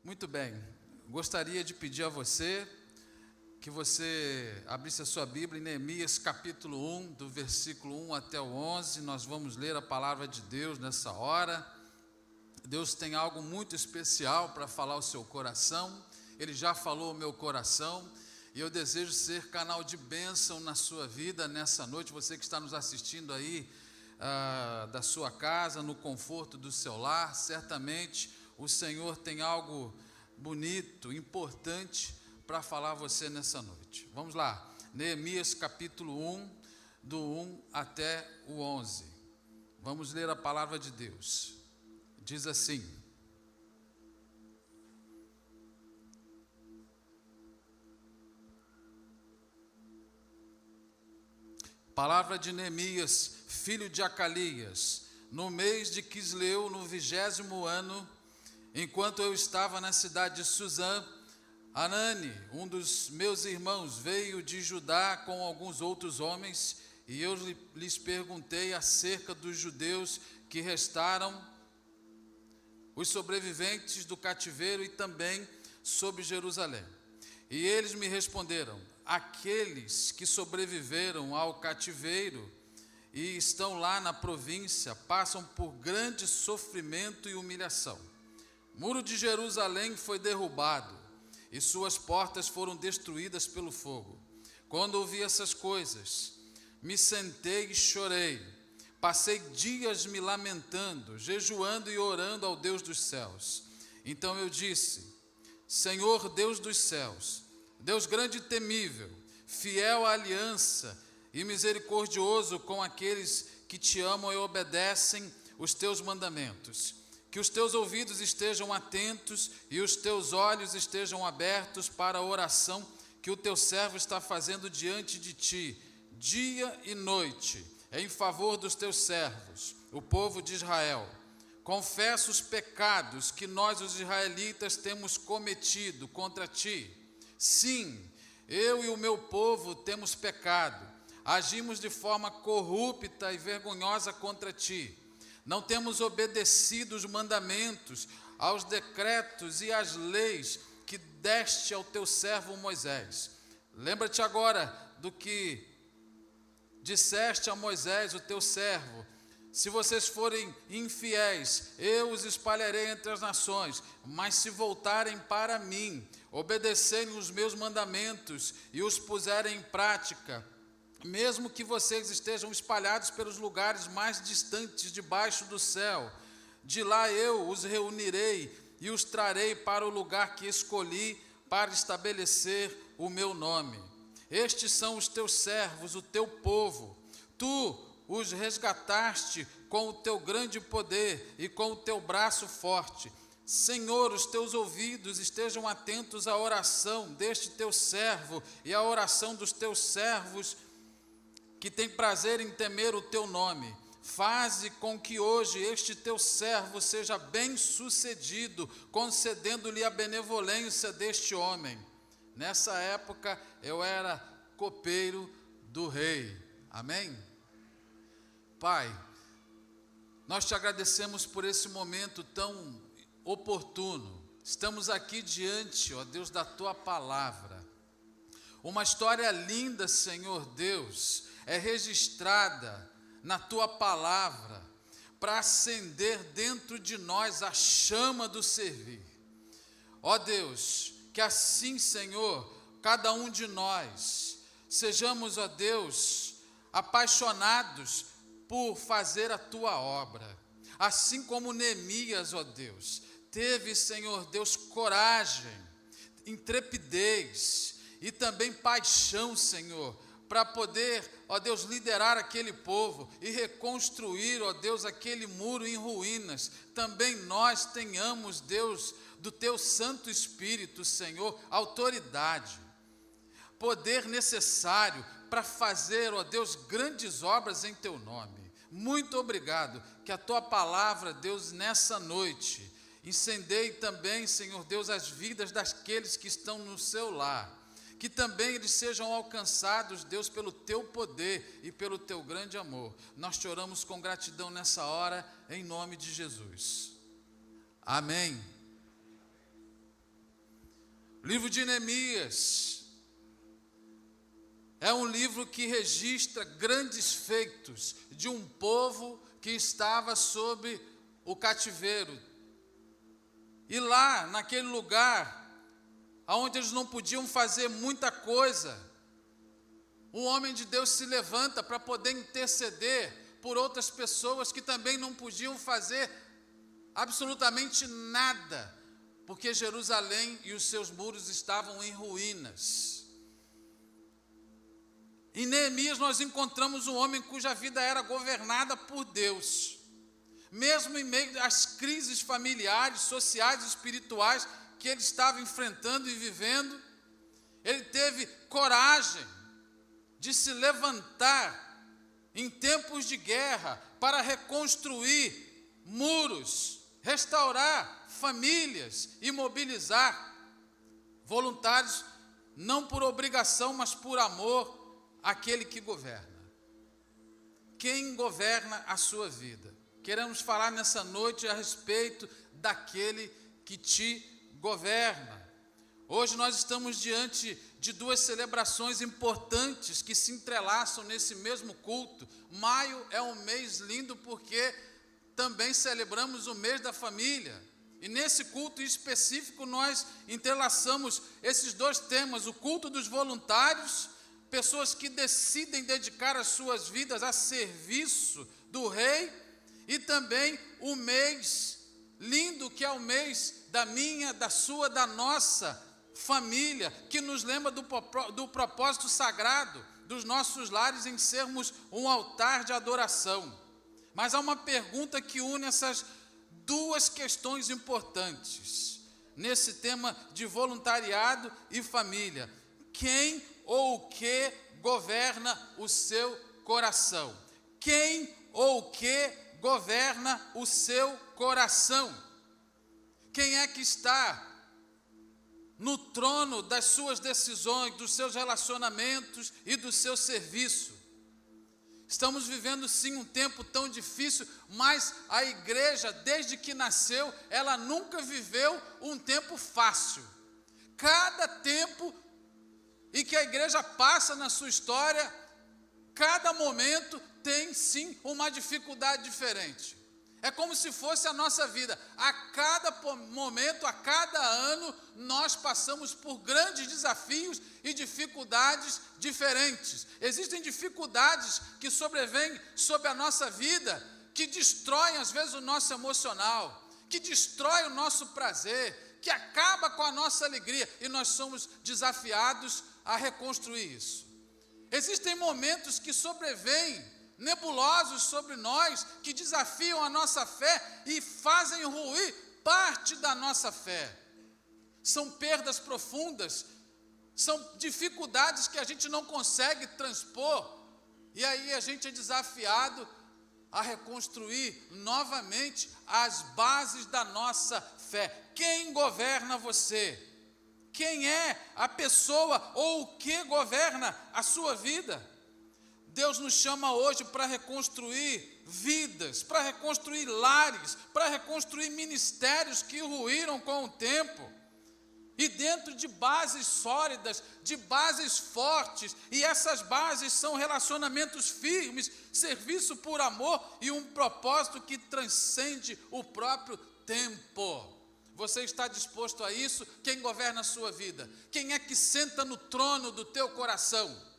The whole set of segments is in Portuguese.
Muito bem, gostaria de pedir a você que você abrisse a sua Bíblia em Neemias capítulo 1, do versículo 1 até o 11, nós vamos ler a palavra de Deus nessa hora. Deus tem algo muito especial para falar ao seu coração, Ele já falou ao meu coração, e eu desejo ser canal de bênção na sua vida nessa noite, você que está nos assistindo aí da sua casa, no conforto do seu lar, certamente o Senhor tem algo bonito, importante para falar a você nessa noite. Vamos lá, Neemias capítulo 1, do 1 até o 11. Vamos ler a palavra de Deus. Diz assim: palavra de Neemias, filho de Acalias, no mês de Quisleu, no 20º ano, enquanto eu estava na cidade de Suzã, Hanani, um dos meus irmãos, veio de Judá com alguns outros homens, e eu lhes perguntei acerca dos judeus que restaram, os sobreviventes do cativeiro, e também sobre Jerusalém. E eles me responderam: aqueles que sobreviveram ao cativeiro e estão lá na província passam por grande sofrimento e humilhação. O muro de Jerusalém foi derrubado e suas portas foram destruídas pelo fogo. Quando ouvi essas coisas, me sentei e chorei. Passei dias me lamentando, jejuando e orando ao Deus dos céus. Então eu disse: Senhor Deus dos céus, Deus grande e temível, fiel à aliança e misericordioso com aqueles que te amam e obedecem os teus mandamentos, que os teus ouvidos estejam atentos e os teus olhos estejam abertos para a oração que o teu servo está fazendo diante de ti, dia e noite, em favor dos teus servos, o povo de Israel. Confesso os pecados que nós, os israelitas, temos cometido contra ti. Sim, eu e o meu povo temos pecado, agimos de forma corrupta e vergonhosa contra ti. Não temos obedecido os mandamentos, aos decretos e às leis que deste ao teu servo Moisés. Lembra-te agora do que disseste a Moisés, o teu servo: se vocês forem infiéis, eu os espalharei entre as nações, mas se voltarem para mim, obedecerem os meus mandamentos e os puserem em prática, mesmo que vocês estejam espalhados pelos lugares mais distantes debaixo do céu, de lá eu os reunirei e os trarei para o lugar que escolhi para estabelecer o meu nome. Estes são os teus servos, o teu povo. Tu os resgataste com o teu grande poder e com o teu braço forte. Senhor, os teus ouvidos estejam atentos à oração deste teu servo e à oração dos teus servos que tem prazer em temer o teu nome. Faze com que hoje este teu servo seja bem-sucedido, concedendo-lhe a benevolência deste homem. Nessa época eu era copeiro do rei. Amém? Pai, nós te agradecemos por esse momento tão oportuno. Estamos aqui diante, ó Deus, da tua palavra. Uma história linda, Senhor Deus, é registrada na tua palavra para acender dentro de nós a chama do servir. Ó Deus, que assim, Senhor, cada um de nós sejamos, ó Deus, apaixonados por fazer a tua obra, assim como Neemias, ó Deus, teve, Senhor Deus, coragem, intrepidez e também paixão, Senhor, para poder, ó Deus, liderar aquele povo e reconstruir, ó Deus, aquele muro em ruínas. Também nós tenhamos, Deus, do teu Santo Espírito, Senhor, autoridade, poder necessário para fazer, ó Deus, grandes obras em teu nome. Muito obrigado, que a tua palavra, Deus, nessa noite, incendeie também, Senhor Deus, as vidas daqueles que estão no seu lar, que também eles sejam alcançados, Deus, pelo teu poder e pelo teu grande amor. Nós te oramos com gratidão nessa hora, em nome de Jesus. Amém. O livro de Neemias é um livro que registra grandes feitos de um povo que estava sob o cativeiro. E lá, naquele lugar, onde eles não podiam fazer muita coisa, um homem de Deus se levanta para poder interceder por outras pessoas que também não podiam fazer absolutamente nada, porque Jerusalém e os seus muros estavam em ruínas. Em Neemias nós encontramos um homem cuja vida era governada por Deus. Mesmo em meio às crises familiares, sociais e espirituais que ele estava enfrentando e vivendo, ele teve coragem de se levantar em tempos de guerra para reconstruir muros, restaurar famílias e mobilizar voluntários, não por obrigação, mas por amor àquele que governa. Quem governa a sua vida? Queremos falar nessa noite a respeito daquele que te governa. Hoje nós estamos diante de duas celebrações importantes que se entrelaçam nesse mesmo culto. Maio é um mês lindo porque também celebramos o mês da família. E nesse culto específico nós entrelaçamos esses dois temas, o culto dos voluntários, pessoas que decidem dedicar as suas vidas a serviço do rei, e também o mês lindo que é o mês da minha, da sua, da nossa família, que nos lembra do propósito sagrado dos nossos lares em sermos um altar de adoração. Mas há uma pergunta que une essas duas questões importantes nesse tema de voluntariado e família. Quem ou o que governa o seu coração? Quem ou o que governa o seu coração? Quem é que está no trono das suas decisões, dos seus relacionamentos e do seu serviço? Estamos vivendo sim um tempo tão difícil, mas a igreja, desde que nasceu, ela nunca viveu um tempo fácil. Cada tempo em que a igreja passa na sua história, cada momento tem sim uma dificuldade diferente. É como se fosse a nossa vida. A cada momento, a cada ano, nós passamos por grandes desafios e dificuldades diferentes. Existem dificuldades que sobrevêm sobre a nossa vida, que destroem às vezes o nosso emocional, que destrói o nosso prazer, que acaba com a nossa alegria, e nós somos desafiados a reconstruir isso. Existem momentos que sobrevêm nebulosos sobre nós, que desafiam a nossa fé e fazem ruir parte da nossa fé. São perdas profundas, são dificuldades que a gente não consegue transpor, e aí a gente é desafiado a reconstruir novamente as bases da nossa fé. Quem governa você? Quem é a pessoa ou o que governa a sua vida? Deus nos chama hoje para reconstruir vidas, para reconstruir lares, para reconstruir ministérios que ruíram com o tempo. E dentro de bases sólidas, de bases fortes, e essas bases são relacionamentos firmes, serviço por amor e um propósito que transcende o próprio tempo. Você está disposto a isso? Quem governa a sua vida? Quem é que senta no trono do teu coração?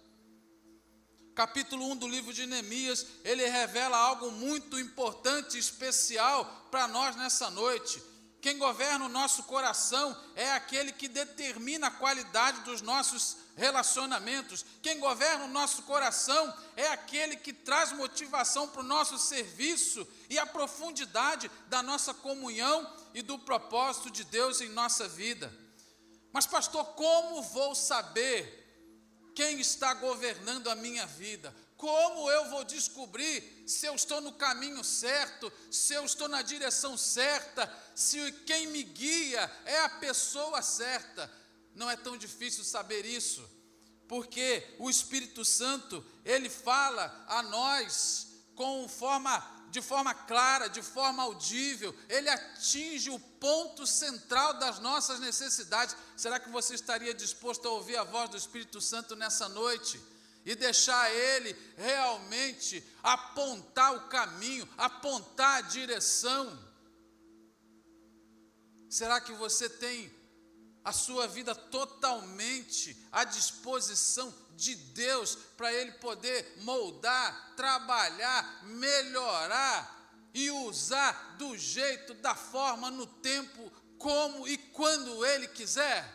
Capítulo 1 do livro de Neemias, ele revela algo muito importante e especial para nós nessa noite. Quem governa o nosso coração é aquele que determina a qualidade dos nossos relacionamentos. Quem governa o nosso coração é aquele que traz motivação para o nosso serviço e a profundidade da nossa comunhão e do propósito de Deus em nossa vida. Mas pastor, como vou saber quem está governando a minha vida? Como eu vou descobrir se eu estou no caminho certo, se eu estou na direção certa, se quem me guia é a pessoa certa? Não é tão difícil saber isso, porque o Espírito Santo, ele fala a nós com forma de forma clara, de forma audível, ele atinge o ponto central das nossas necessidades. Será que você estaria disposto a ouvir a voz do Espírito Santo nessa noite? E deixar ele realmente apontar o caminho, apontar a direção? Será que você tem a sua vida totalmente à disposição de Deus, para Ele poder moldar, trabalhar, melhorar e usar do jeito, da forma, no tempo, como e quando Ele quiser?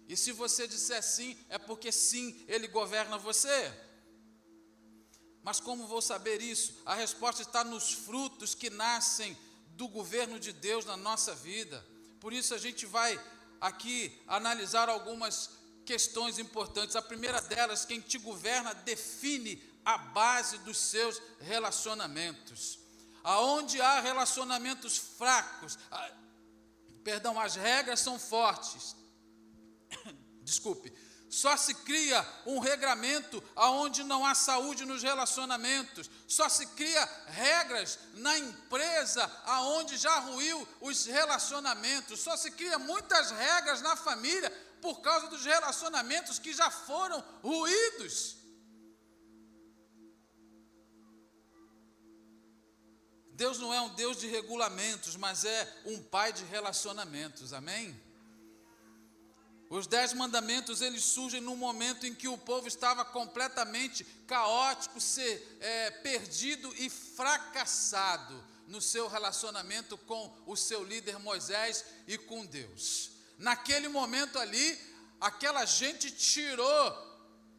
E se você disser sim, é porque sim, Ele governa você. Mas como vou saber isso? A resposta está nos frutos que nascem do governo de Deus na nossa vida. Por isso a gente vai aqui analisar algumas questões importantes. A primeira delas, quem te governa define a base dos seus relacionamentos. Aonde há relacionamentos fracos, as regras são fortes. Desculpe. Só se cria um regramento aonde não há saúde nos relacionamentos. Só se cria regras na empresa aonde já ruiu os relacionamentos. Só se cria muitas regras na família por causa dos relacionamentos que já foram ruídos. Deus não é um Deus de regulamentos, mas é um Pai de relacionamentos. Amém? Os 10 mandamentos, eles surgem no momento em que o povo estava completamente caótico, perdido e fracassado no seu relacionamento com o seu líder Moisés e com Deus. Naquele momento ali, aquela gente tirou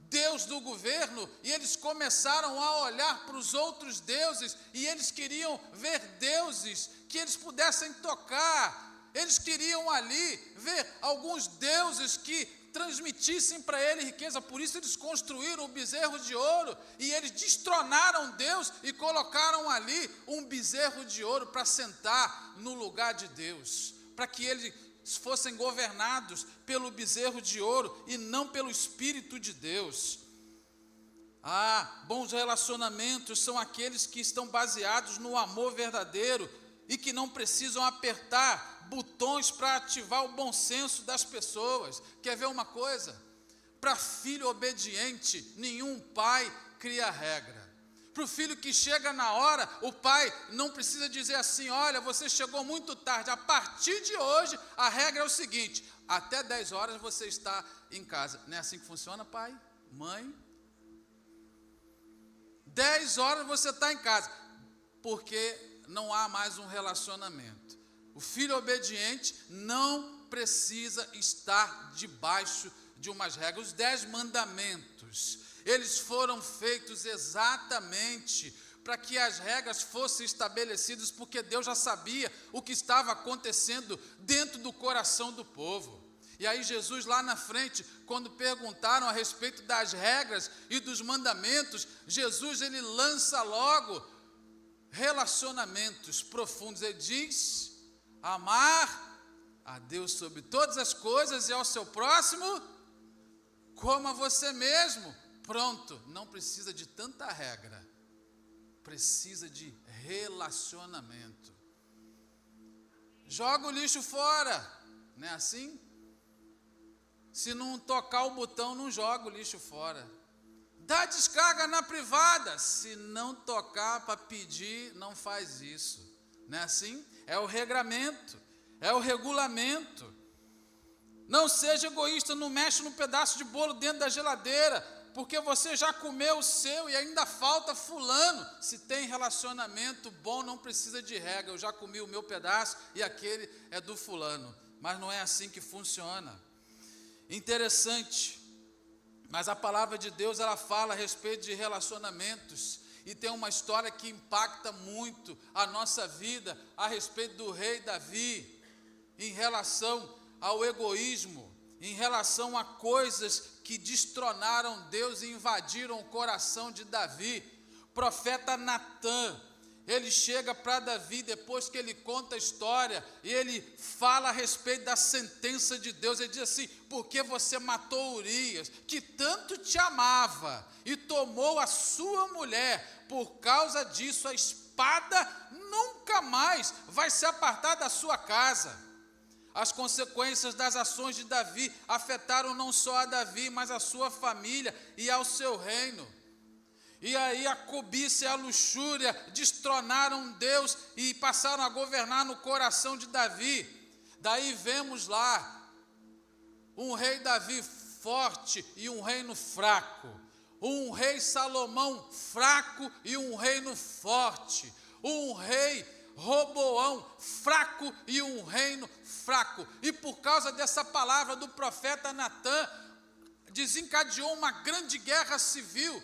Deus do governo e eles começaram a olhar para os outros deuses e eles queriam ver deuses que eles pudessem tocar. Eles queriam ali ver alguns deuses que transmitissem para ele riqueza. Por isso eles construíram o bezerro de ouro e eles destronaram Deus e colocaram ali um bezerro de ouro para sentar no lugar de Deus, para que eles fossem governados pelo bezerro de ouro e não pelo Espírito de Deus. Bons relacionamentos são aqueles que estão baseados no amor verdadeiro e que não precisam apertar botões para ativar o bom senso das pessoas. Quer ver uma coisa? Para filho obediente, nenhum pai cria regra. Para o filho que chega na hora, o pai não precisa dizer assim: olha, você chegou muito tarde, a partir de hoje a regra é o seguinte, até 10 horas você está em casa. Não é assim que funciona, pai? Mãe? 10 horas você está em casa, porque não há mais um relacionamento. O filho obediente não precisa estar debaixo de umas regras. Os 10 mandamentos, eles foram feitos exatamente para que as regras fossem estabelecidas, porque Deus já sabia o que estava acontecendo dentro do coração do povo. E aí Jesus lá na frente, quando perguntaram a respeito das regras e dos mandamentos, Jesus ele lança logo relacionamentos profundos. Ele diz: amar a Deus sobre todas as coisas e ao seu próximo como a você mesmo. Pronto, não precisa de tanta regra, precisa de relacionamento. Joga o lixo fora, não é assim? Se não tocar o botão, não joga o lixo fora. Dá descarga na privada, se não tocar para pedir, não faz isso, não é assim? É o regramento, é o regulamento. Não seja egoísta, não mexe no pedaço de bolo dentro da geladeira, porque você já comeu o seu e ainda falta fulano. Se tem relacionamento bom, não precisa de regra. Eu já comi o meu pedaço e aquele é do fulano. Mas não é assim que funciona. Interessante, mas a palavra de Deus, ela fala a respeito de relacionamentos. E tem uma história que impacta muito a nossa vida a respeito do rei Davi, em relação ao egoísmo, em relação a coisas que destronaram Deus e invadiram o coração de Davi. O profeta Natã, ele chega para Davi depois que ele conta a história e ele fala a respeito da sentença de Deus. Ele diz assim: porque você matou Urias, que tanto te amava, e tomou a sua mulher, por causa disso a espada espada nunca mais vai se apartar da sua casa. As consequências das ações de Davi afetaram não só a Davi, mas a sua família e ao seu reino. E aí a cobiça e a luxúria destronaram Deus e passaram a governar no coração de Davi. Daí vemos lá um rei Davi forte e um reino fraco. Um rei Salomão fraco e um reino forte. Um rei Roboão fraco e um reino fraco. E por causa dessa palavra do profeta Natã, desencadeou uma grande guerra civil.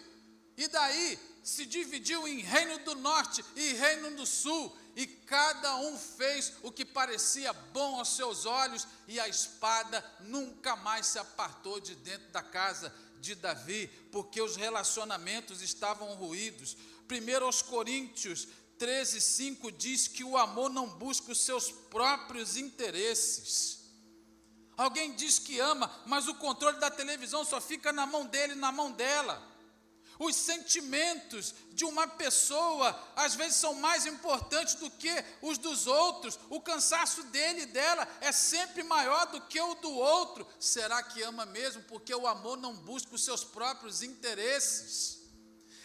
E daí se dividiu em reino do norte e reino do sul. E cada um fez o que parecia bom aos seus olhos. E a espada nunca mais se apartou de dentro da casa de Davi, porque os relacionamentos estavam ruídos. 1 aos Coríntios 13:5 diz que o amor não busca os seus próprios interesses. Alguém diz que ama, mas o controle da televisão só fica na mão dele e na mão dela. Os sentimentos de uma pessoa às vezes são mais importantes do que os dos outros. O cansaço dele e dela é sempre maior do que o do outro. Será que ama mesmo? Porque o amor não busca os seus próprios interesses.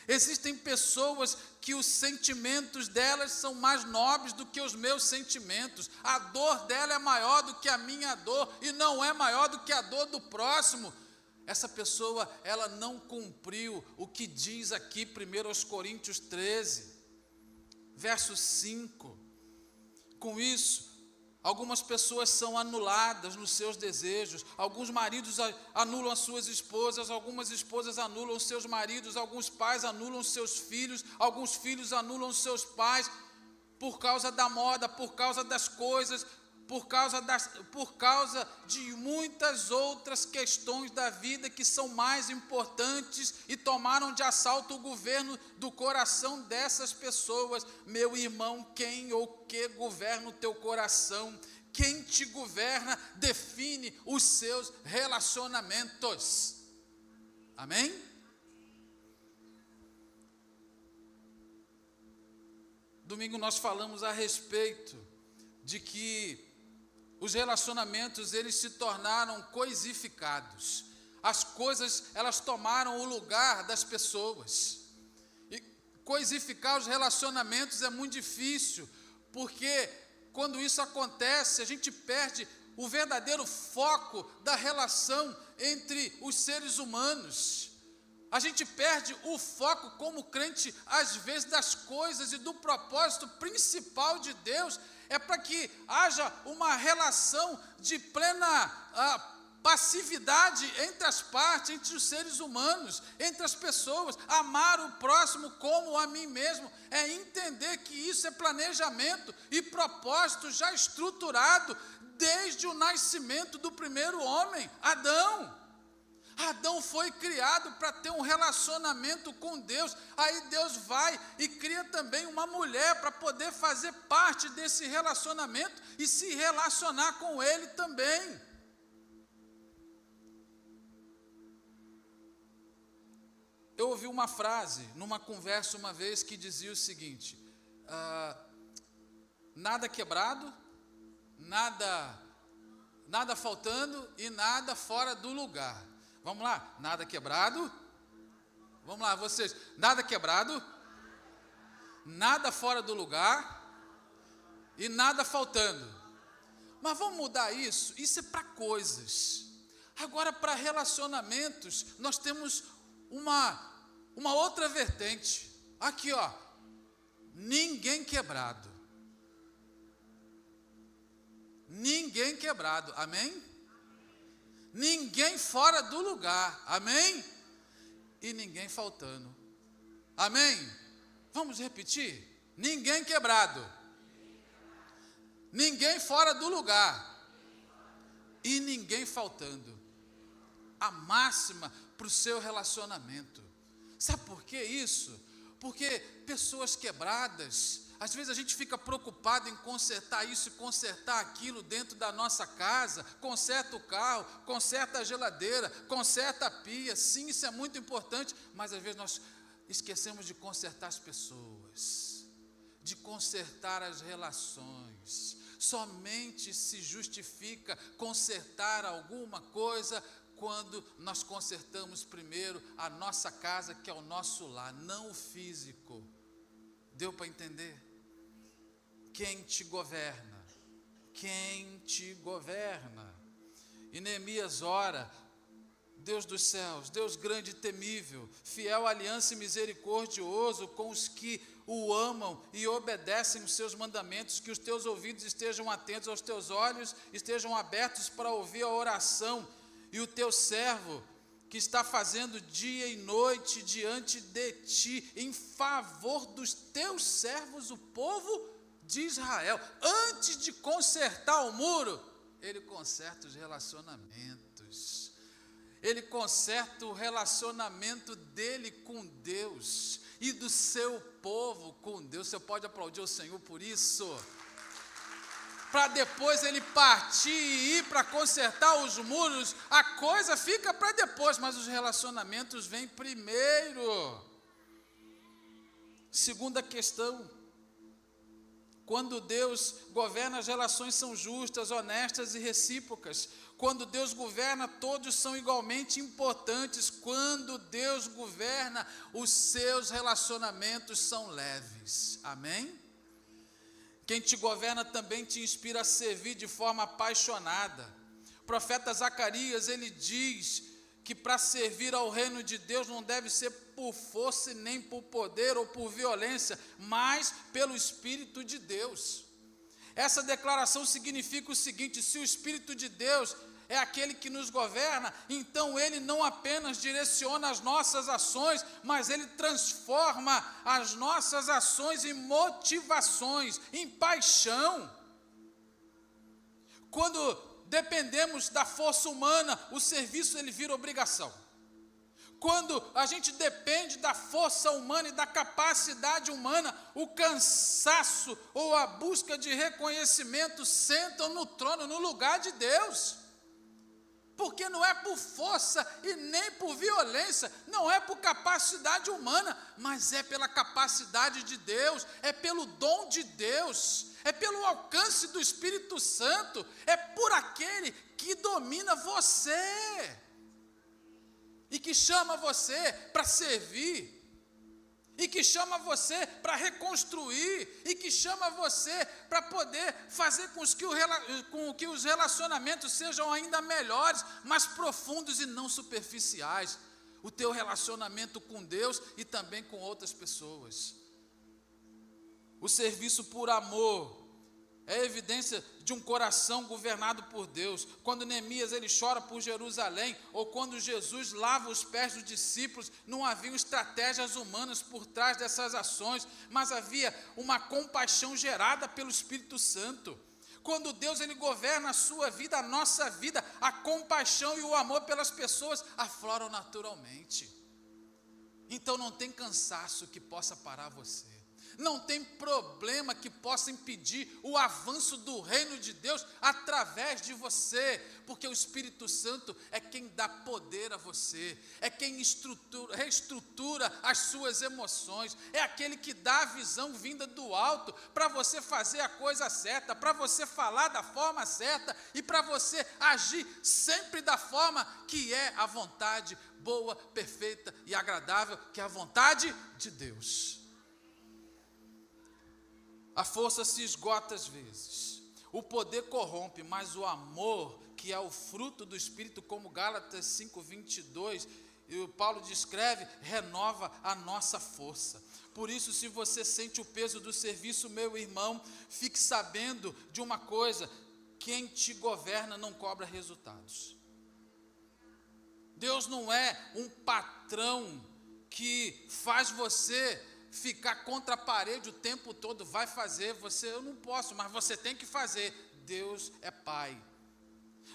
Existem pessoas que os sentimentos delas são mais nobres do que os meus sentimentos. A dor dela é maior do que a minha dor e não é maior do que a dor do próximo. Essa pessoa, ela não cumpriu o que diz aqui 1 aos Coríntios 13, verso 5. Com isso, algumas pessoas são anuladas nos seus desejos. Alguns maridos anulam as suas esposas, algumas esposas anulam os seus maridos, alguns pais anulam os seus filhos, alguns filhos anulam os seus pais, por causa da moda, por causa das coisas, por causa de muitas outras questões da vida que são mais importantes e tomaram de assalto o governo do coração dessas pessoas. Meu irmão, quem ou que governa o teu coração? Quem te governa define os seus relacionamentos. Amém? Domingo nós falamos a respeito de que os relacionamentos, eles se tornaram coisificados. As coisas, elas tomaram o lugar das pessoas. E coisificar os relacionamentos é muito difícil, porque quando isso acontece, a gente perde o verdadeiro foco da relação entre os seres humanos. A gente perde o foco como crente, às vezes, das coisas e do propósito principal de Deus. É para que haja uma relação de plena passividade entre as partes, entre os seres humanos, entre as pessoas. Amar o próximo como a mim mesmo é entender que isso é planejamento e propósito já estruturado desde o nascimento do primeiro homem, Adão. Adão foi criado para ter um relacionamento com Deus. Aí Deus vai e cria também uma mulher para poder fazer parte desse relacionamento e se relacionar com ele também. Eu ouvi uma frase numa conversa uma vez que dizia o seguinte: nada quebrado, nada faltando e nada fora do lugar. Vamos lá, nada quebrado. Vamos lá, vocês. Nada quebrado, nada fora do lugar e nada faltando. Mas vamos mudar isso? Isso é para coisas. Agora, para relacionamentos, nós temos uma outra vertente. Aqui, ó. Ninguém quebrado. Ninguém quebrado. Amém? Ninguém fora do lugar, amém? E ninguém faltando, amém? Vamos repetir? Ninguém quebrado, ninguém fora do lugar e ninguém faltando. A máxima para o seu relacionamento. Sabe por que isso? Porque pessoas quebradas, às vezes a gente fica preocupado em consertar isso e consertar aquilo dentro da nossa casa. Conserta o carro, conserta a geladeira, conserta a pia. Sim, isso é muito importante, mas às vezes nós esquecemos de consertar as pessoas, de consertar as relações. Somente se justifica consertar alguma coisa quando nós consertamos primeiro a nossa casa, que é o nosso lar, não o físico. Deu para entender? Quem te governa? Quem te governa? E Neemias ora: Deus dos céus, Deus grande e temível, fiel, aliança e misericordioso com os que o amam e obedecem os seus mandamentos, que os teus ouvidos estejam atentos aos teus olhos, estejam abertos para ouvir a oração, e o teu servo, que está fazendo dia e noite diante de ti, em favor dos teus servos, o povo de Israel. Antes de consertar o muro, ele conserta os relacionamentos. Ele conserta o relacionamento dele com Deus e do seu povo com Deus. Você pode aplaudir o Senhor por isso? Para depois ele partir e ir para consertar os muros, a coisa fica para depois, mas os relacionamentos vêm primeiro. Segunda questão: quando Deus governa, as relações são justas, honestas e recíprocas. Quando Deus governa, todos são igualmente importantes. Quando Deus governa, os seus relacionamentos são leves. Amém? Quem te governa também te inspira a servir de forma apaixonada. O profeta Zacarias, ele diz que para servir ao reino de Deus não deve ser por força, nem por poder ou por violência, mas pelo Espírito de Deus. Essa declaração significa o seguinte: se o Espírito de Deus é aquele que nos governa, então ele não apenas direciona as nossas ações, mas ele transforma as nossas ações em motivações, em paixão. Quando dependemos da força humana, o serviço ele vira obrigação. Quando a gente depende da força humana e da capacidade humana, o cansaço ou a busca de reconhecimento sentam no trono, no lugar de Deus. Porque não é por força e nem por violência, não é por capacidade humana, mas é pela capacidade de Deus, é pelo dom de Deus, é pelo alcance do Espírito Santo, é por aquele que domina você e que chama você para servir, e que chama você para reconstruir, e que chama você para poder fazer com que os relacionamentos sejam ainda melhores, mais profundos e não superficiais. O teu relacionamento com Deus e também com outras pessoas. O serviço por amor é evidência de um coração governado por Deus. Quando Neemias ele chora por Jerusalém, ou quando Jesus lava os pés dos discípulos, não haviam estratégias humanas por trás dessas ações, mas havia uma compaixão gerada pelo Espírito Santo. Quando Deus ele governa a sua vida, a nossa vida, a compaixão e o amor pelas pessoas afloram naturalmente. Então não tem cansaço que possa parar você. Não tem problema que possa impedir o avanço do reino de Deus através de você, porque o Espírito Santo é quem dá poder a você, é quem reestrutura as suas emoções, é aquele que dá a visão vinda do alto para você fazer a coisa certa, para você falar da forma certa e para você agir sempre da forma que é a vontade boa, perfeita e agradável, que é a vontade de Deus. A força se esgota às vezes, o poder corrompe, mas o amor, que é o fruto do Espírito, como Gálatas 5:22, e o Paulo descreve, renova a nossa força. Por isso, se você sente o peso do serviço, meu irmão, fique sabendo de uma coisa: quem te governa não cobra resultados. Deus não é um patrão que faz você ficar contra a parede o tempo todo, vai fazer, eu não posso, mas você tem que fazer. Deus é Pai,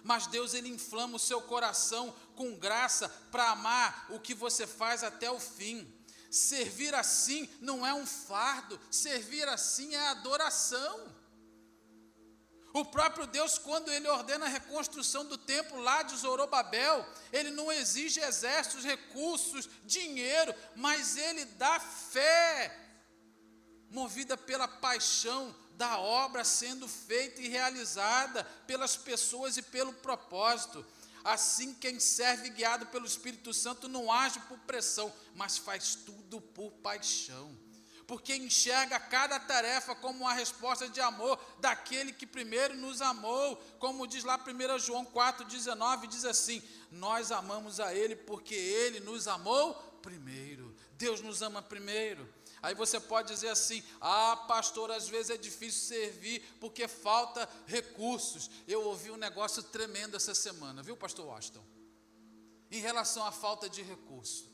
mas Deus ele inflama o seu coração com graça para amar o que você faz até o fim. Servir assim não é um fardo, servir assim é adoração. O próprio Deus, quando ele ordena a reconstrução do templo lá de Zorobabel, ele não exige exércitos, recursos, dinheiro, mas ele dá fé. movida pela paixão da obra sendo feita e realizada pelas pessoas e pelo propósito. Assim, quem serve guiado pelo Espírito Santo não age por pressão, mas faz tudo por paixão, porque enxerga cada tarefa como uma resposta de amor daquele que primeiro nos amou, como diz lá 1 João 4,19, diz assim: nós amamos a Ele porque Ele nos amou primeiro. Deus nos ama primeiro. Aí você pode dizer assim: pastor, às vezes é difícil servir porque falta recursos. Eu ouvi um negócio tremendo essa semana, viu, pastor Washington? Em relação à falta de recurso.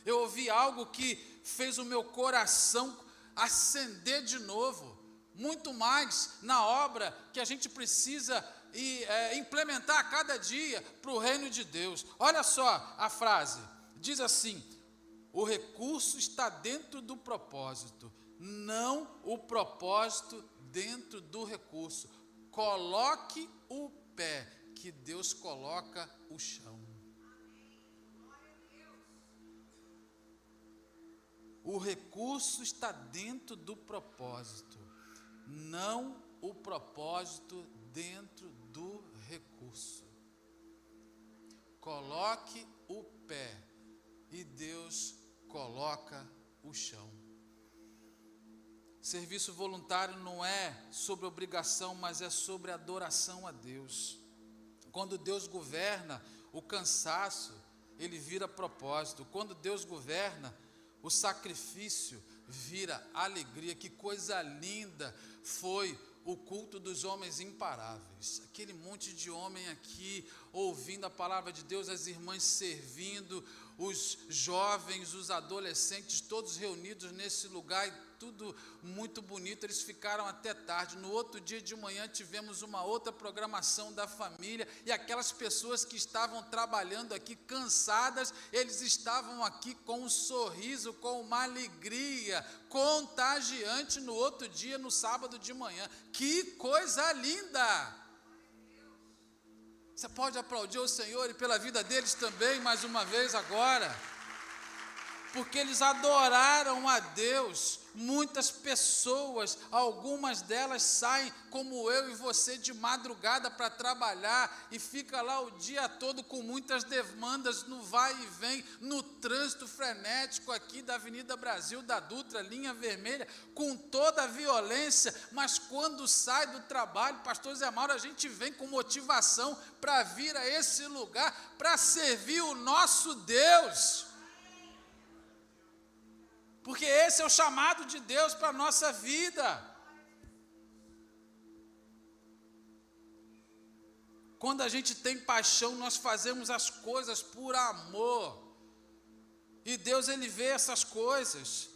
Eu ouvi algo que fez o meu coração acender de novo, muito mais na obra que a gente precisa implementar a cada dia para o reino de Deus. Olha só a frase, diz assim: o recurso está dentro do propósito, não o propósito dentro do recurso. Coloque o pé, que Deus coloca o chão. O recurso está dentro do propósito, não o propósito dentro do recurso. Coloque o pé e Deus coloca o chão. Serviço voluntário não é sobre obrigação, mas é sobre adoração a Deus. Quando Deus governa, o cansaço, ele vira propósito. Quando Deus governa, o sacrifício vira alegria. Que coisa linda foi o culto dos homens imparáveis. Aquele monte de homem aqui, ouvindo a palavra de Deus, as irmãs servindo, os jovens, os adolescentes, todos reunidos nesse lugar, e tudo muito bonito. Eles ficaram até tarde. No outro dia de manhã tivemos uma outra programação da família, e aquelas pessoas que estavam trabalhando aqui cansadas, eles estavam aqui com um sorriso, com uma alegria contagiante no outro dia, no sábado de manhã. Que coisa linda! Você pode aplaudir o Senhor e pela vida deles também, mais uma vez agora, porque eles adoraram a Deus. Muitas pessoas, algumas delas saem como eu e você de madrugada para trabalhar e fica lá o dia todo com muitas demandas no vai e vem, no trânsito frenético aqui da Avenida Brasil, da Dutra, linha vermelha, com toda a violência, mas quando sai do trabalho, pastor Zé Mauro, a gente vem com motivação para vir a esse lugar, para servir o nosso Deus. Porque esse é o chamado de Deus para a nossa vida. Quando a gente tem paixão, nós fazemos as coisas por amor. E Deus, Ele vê essas coisas.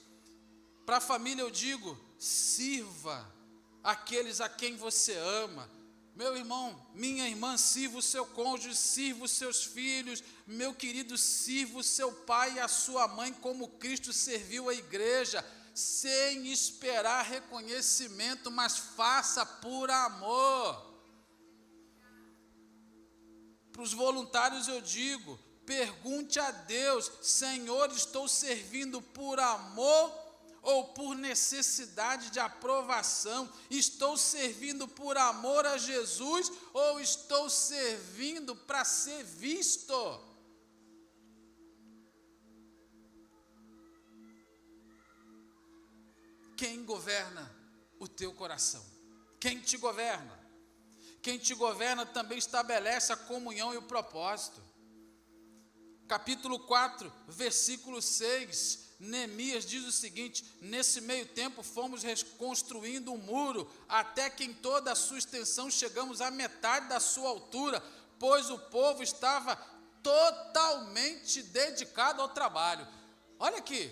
Para a família eu digo: sirva aqueles a quem você ama. Meu irmão, minha irmã, sirva o seu cônjuge, sirva os seus filhos. Meu querido, sirva o seu pai e a sua mãe como Cristo serviu a igreja, sem esperar reconhecimento, mas faça por amor. Para os voluntários eu digo: pergunte a Deus: Senhor, estou servindo por amor ou por necessidade de aprovação? Estou servindo por amor a Jesus ou estou servindo para ser visto? Quem governa o teu coração? Quem te governa? Quem te governa também estabelece a comunhão e o propósito. Capítulo 4, versículo 6, Neemias diz o seguinte: nesse meio tempo fomos reconstruindo um muro, até que em toda a sua extensão chegamos à metade da sua altura, pois o povo estava totalmente dedicado ao trabalho. Olha aqui,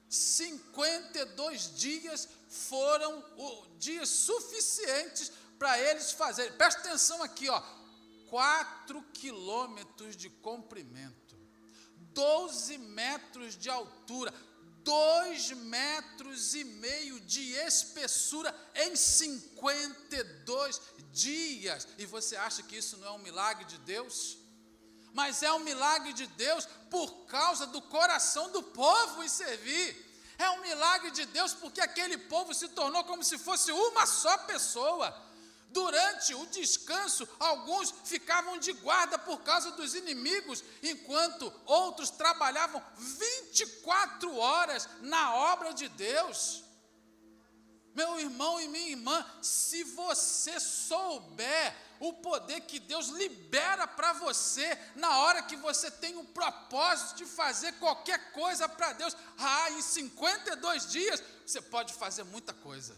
52 dias foram dias suficientes para eles fazerem. Presta atenção aqui, 4 quilômetros de comprimento, 12 metros de altura, 2,5 metros de espessura em 52 dias. E você acha que isso não é um milagre de Deus? Mas é um milagre de Deus por causa do coração do povo em servir. É um milagre de Deus, porque aquele povo se tornou como se fosse uma só pessoa. Durante o descanso, alguns ficavam de guarda por causa dos inimigos, enquanto outros trabalhavam 24 horas na obra de Deus. Meu irmão e minha irmã, se você souber o poder que Deus libera para você, na hora que você tem o propósito de fazer qualquer coisa para Deus, em 52 dias, você pode fazer muita coisa.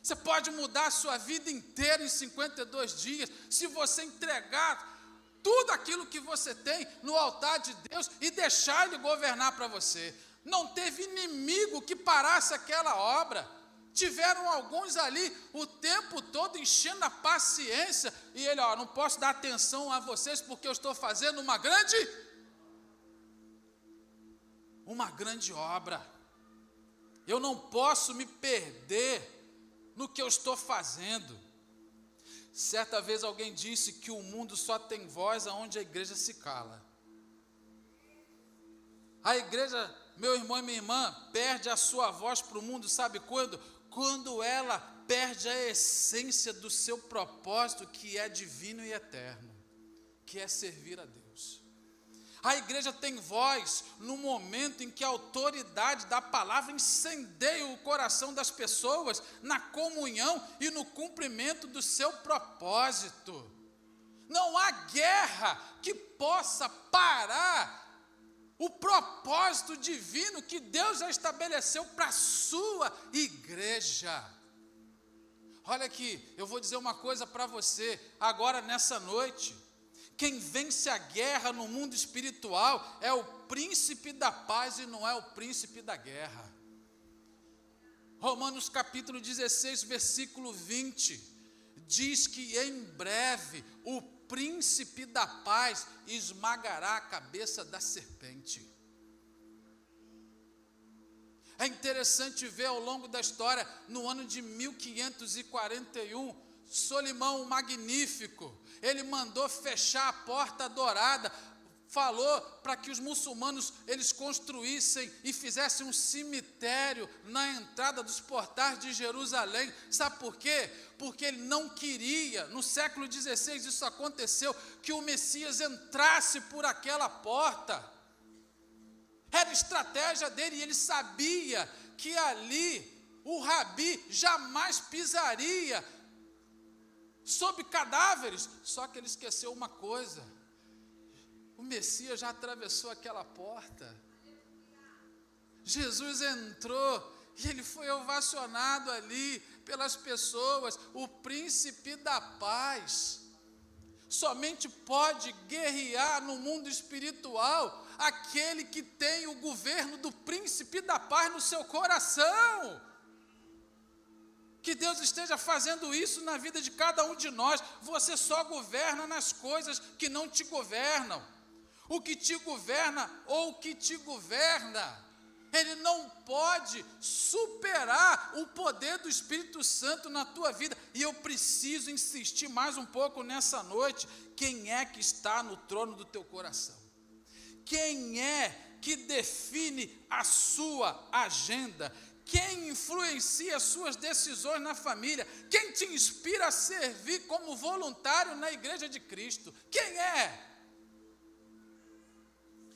Você pode mudar a sua vida inteira em 52 dias, se você entregar tudo aquilo que você tem no altar de Deus e deixar Ele governar para você. Não teve inimigo que parasse aquela obra. Tiveram alguns ali o tempo todo enchendo a paciência, e ele, não posso dar atenção a vocês porque eu estou fazendo uma grande obra. Eu não posso me perder no que eu estou fazendo. Certa vez alguém disse que o mundo só tem voz aonde a igreja se cala. A igreja, meu irmão e minha irmã, perde a sua voz para o mundo, sabe quando? Quando ela perde a essência do seu propósito, que é divino e eterno, que é servir a Deus. A igreja tem voz no momento em que a autoridade da palavra incendeia o coração das pessoas na comunhão e no cumprimento do seu propósito. Não há guerra que possa parar o propósito divino que Deus já estabeleceu para a sua igreja. Olha aqui, eu vou dizer uma coisa para você agora nessa noite. Quem vence a guerra no mundo espiritual é o príncipe da paz e não é o príncipe da guerra. Romanos capítulo 16, versículo 20, diz que em breve o príncipe da paz esmagará a cabeça da serpente. É interessante ver ao longo da história, no ano de 1541, Solimão o Magnífico, ele mandou fechar a porta dourada, falou para que os muçulmanos eles construíssem e fizessem um cemitério na entrada dos portais de Jerusalém. Sabe por quê? Porque ele não queria, no século XVI isso aconteceu, que o Messias entrasse por aquela porta. Era estratégia dele, e ele sabia que ali o rabi jamais pisaria sobre cadáveres. Só que ele esqueceu uma coisa: o Messias já atravessou aquela porta. Jesus entrou e ele foi ovacionado ali pelas pessoas, o príncipe da paz. Somente pode guerrear no mundo espiritual aquele que tem o governo do príncipe da paz no seu coração. Que Deus esteja fazendo isso na vida de cada um de nós. Você só governa nas coisas que não te governam. O que te governa ou o que te governa, ele não pode superar o poder do Espírito Santo na tua vida. E eu preciso insistir mais um pouco nessa noite. Quem é que está no trono do teu coração? Quem é que define a sua agenda? Quem influencia as suas decisões na família? Quem te inspira a servir como voluntário na igreja de Cristo? Quem é?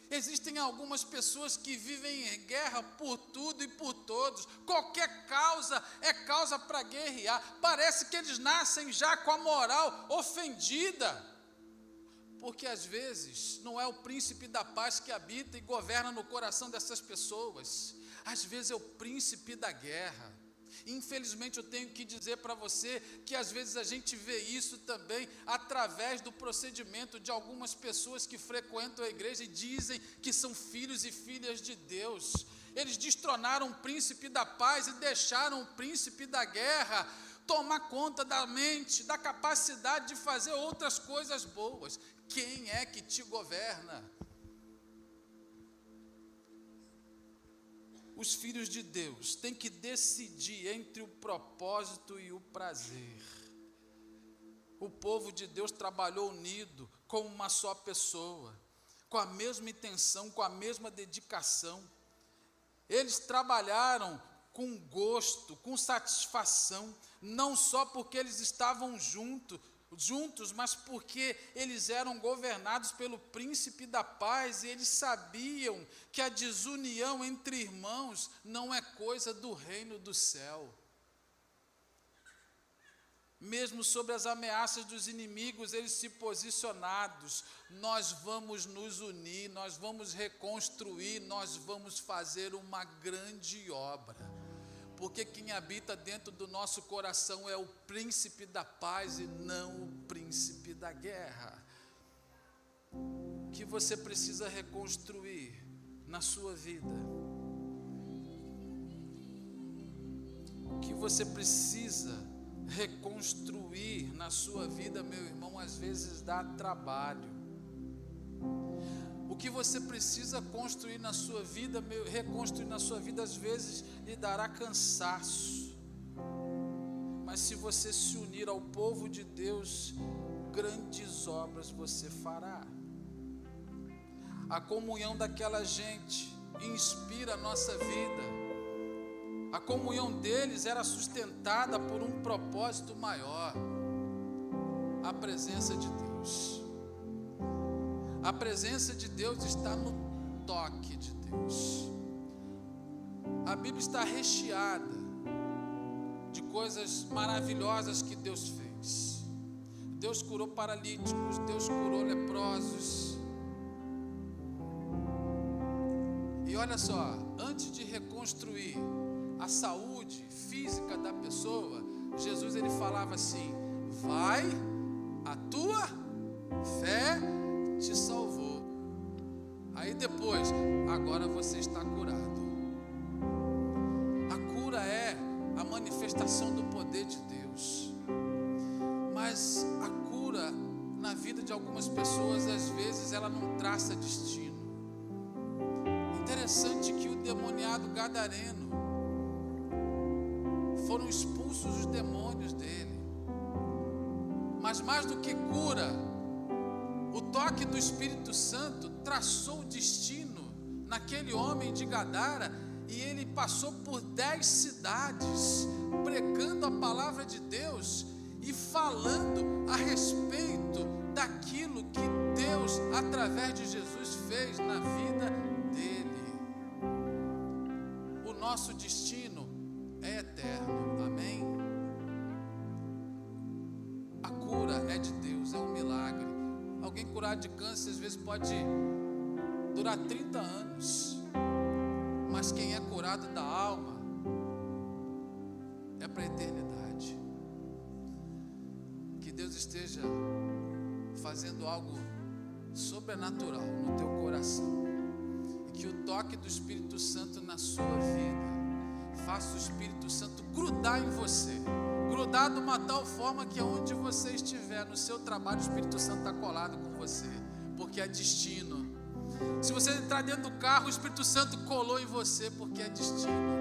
Existem algumas pessoas que vivem em guerra por tudo e por todos. Qualquer causa é causa para guerrear. Parece que eles nascem já com a moral ofendida. Porque às vezes não é o príncipe da paz que habita e governa no coração dessas pessoas. Às vezes é o príncipe da guerra. Infelizmente eu tenho que dizer para você que às vezes a gente vê isso também através do procedimento de algumas pessoas que frequentam a igreja e dizem que são filhos e filhas de Deus. Eles destronaram o príncipe da paz e deixaram o príncipe da guerra tomar conta da mente, da capacidade de fazer outras coisas boas. Quem é que te governa? Os filhos de Deus têm que decidir entre o propósito e o prazer. O povo de Deus trabalhou unido como uma só pessoa, com a mesma intenção, com a mesma dedicação. Eles trabalharam com gosto, com satisfação, não só porque eles estavam juntos, mas porque eles eram governados pelo príncipe da paz, e eles sabiam que a desunião entre irmãos não é coisa do reino do céu. Mesmo sobre as ameaças dos inimigos, eles se posicionados: nós vamos nos unir, nós vamos reconstruir, nós vamos fazer uma grande obra, porque quem habita dentro do nosso coração é o príncipe da paz e não o príncipe da guerra. O que você precisa reconstruir na sua vida? O que você precisa reconstruir na sua vida, meu irmão, às vezes dá trabalho. O que você precisa construir na sua vida, reconstruir na sua vida, às vezes lhe dará cansaço. Mas se você se unir ao povo de Deus, grandes obras você fará. A comunhão daquela gente inspira a nossa vida. A comunhão deles era sustentada por um propósito maior: a presença de Deus. A presença de Deus está no toque de Deus. A Bíblia está recheada de coisas maravilhosas que Deus fez. Deus curou paralíticos, Deus curou leprosos. E olha só, antes de reconstruir a saúde física da pessoa, Jesus ele falava assim: vai, a tua fé te salvou. Aí depois, agora você está curado. A cura é a manifestação do poder de Deus. Mas a cura na vida de algumas pessoas, às vezes, ela não traça destino. Interessante que o demoniado gadareno, foram expulsos os demônios dele. Mas mais do que cura, o toque do Espírito Santo traçou o destino naquele homem de Gadara, e ele passou por 10 cidades, pregando a palavra de Deus e falando a respeito daquilo que Deus, através de Jesus, fez na vida dele. O nosso destino é eterno, amém? A cura é de Deus, é um milagre. Alguém curado de câncer às vezes pode durar 30 anos, mas quem é curado da alma é para a eternidade. Que Deus esteja fazendo algo sobrenatural no teu coração, e que o toque do Espírito Santo na sua vida faça o Espírito Santo grudar em você, grudar de uma tal forma que onde você estiver, no seu trabalho, o Espírito Santo está colado com você, porque é destino. Se você entrar dentro do carro, o Espírito Santo colou em você, porque é destino.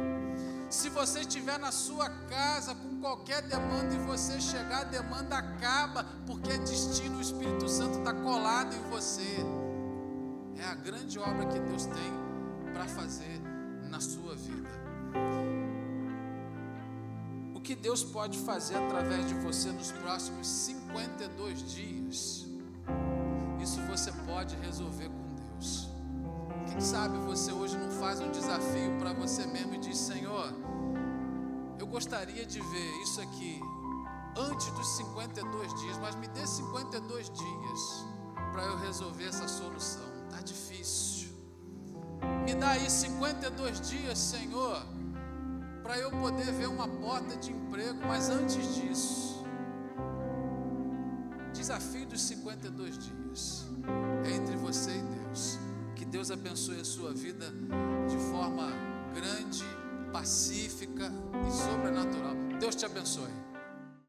Se você estiver na sua casa com qualquer demanda e você chegar, a demanda acaba, porque é destino, o Espírito Santo está colado em você. É a grande obra que Deus tem para fazer na sua vida. O que Deus pode fazer através de você nos próximos 52 dias, isso você pode resolver com Deus. Quem sabe você hoje não faz um desafio para você mesmo e diz: Senhor, eu gostaria de ver isso aqui antes dos 52 dias, mas me dê 52 dias para eu resolver essa solução. Está difícil. Me dá aí 52 dias, Senhor, para eu poder ver uma porta de emprego, mas antes disso, desafio dos 52 dias é entre você e Deus. Que Deus abençoe a sua vida de forma grande, pacífica e sobrenatural. Deus te abençoe.